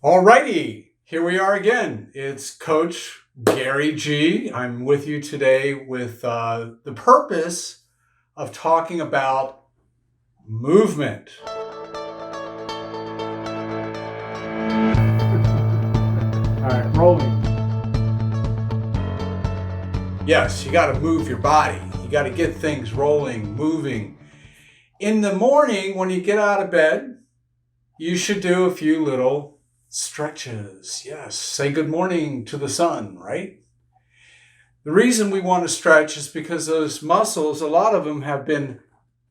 Alrighty, here we are again. It's Coach Garey G. I'm with you today with the purpose of talking about movement. All right, rolling. Yes, you got to move your body. You got to get things rolling, moving. In the morning, when you get out of bed, you should do a few little stretches. Yes, say good morning to the sun, right? The reason we want to stretch is because those muscles, a lot of them have been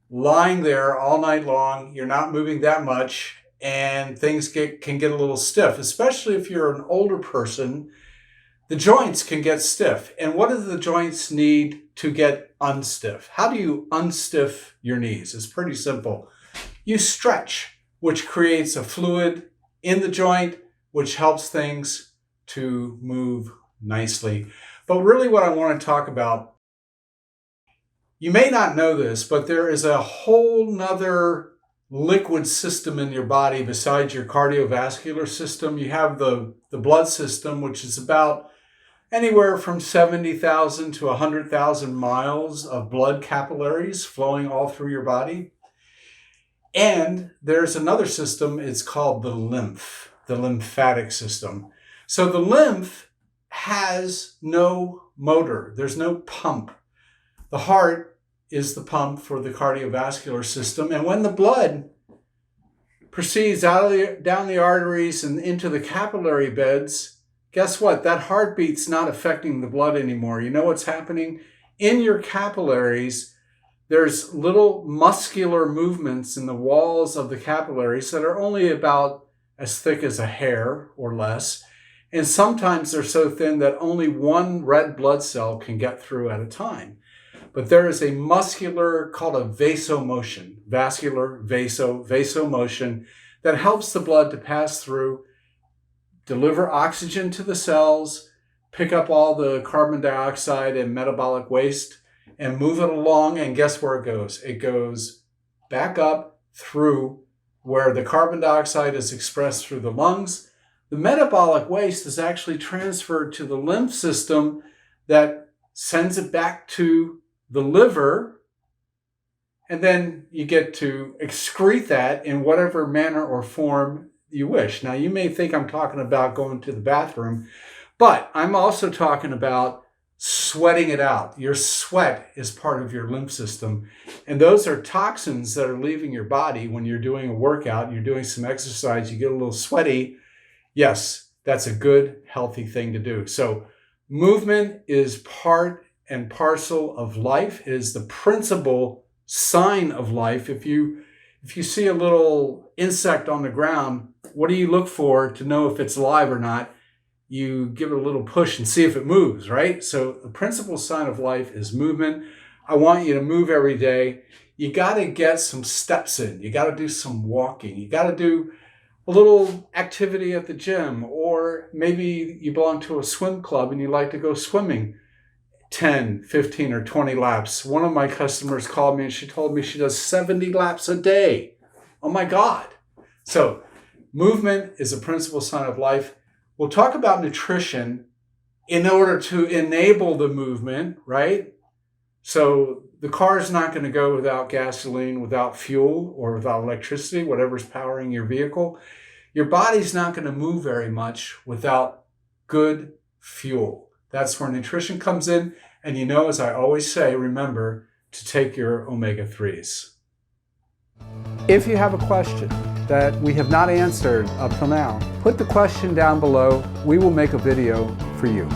lying there all night long. You're not moving that much, and things can get a little stiff, especially if you're an older person. The joints can get stiff. And what do the joints need to get unstiff? How do you unstiff your knees? It's pretty simple. You stretch, which creates a fluid in the joint, which helps things to move nicely. But really what I want to talk about, you may not know this, but there is a whole nother liquid system in your body besides your cardiovascular system. You have the blood system, which is about anywhere from 70,000 to 100,000 miles of blood capillaries flowing all through your body. And there's another system, it's called the lymphatic system. So the lymph has no motor, there's no pump. The heart is the pump for the cardiovascular system. And when the blood proceeds down the arteries and into the capillary beds, guess what? That heartbeat's not affecting the blood anymore. You know what's happening? In your capillaries, there's little muscular movements in the walls of the capillaries that are only about as thick as a hair or less. And sometimes they're so thin that only one red blood cell can get through at a time. But there is a muscular, called a vasomotion, vasomotion that helps the blood to pass through, deliver oxygen to the cells, pick up all the carbon dioxide and metabolic waste, and move it along, and guess where it goes? It goes back up through where the carbon dioxide is expressed through the lungs. The metabolic waste is actually transferred to the lymph system that sends it back to the liver, and then you get to excrete that in whatever manner or form you wish. Now, you may think I'm talking about going to the bathroom, but I'm also talking about sweating it out. Your sweat is part of your lymph system. And those are toxins that are leaving your body when you're doing a workout, you're doing some exercise, you get a little sweaty. Yes, that's a good, healthy thing to do. So movement is part and parcel of life. It is the principal sign of life. If you see a little insect on the ground, what do you look for to know if it's alive or not? You give it a little push and see if it moves, right? So the principal sign of life is movement. I want you to move every day. You got to get some steps in. You got to do some walking. You got to do a little activity at the gym, or maybe you belong to a swim club and you like to go swimming 10, 15, or 20 laps. One of my customers called me and she told me she does 70 laps a day. Oh my God. So movement is a principal sign of life. We'll talk about nutrition in order to enable the movement, right? So the car is not going to go without gasoline, without fuel, or without electricity, whatever's powering your vehicle. Your body's not going to move very much without good fuel. That's where nutrition comes in. And you know, as I always say, remember to take your omega-3s. If you have a question that we have not answered up till now, put the question down below. We will make a video for you.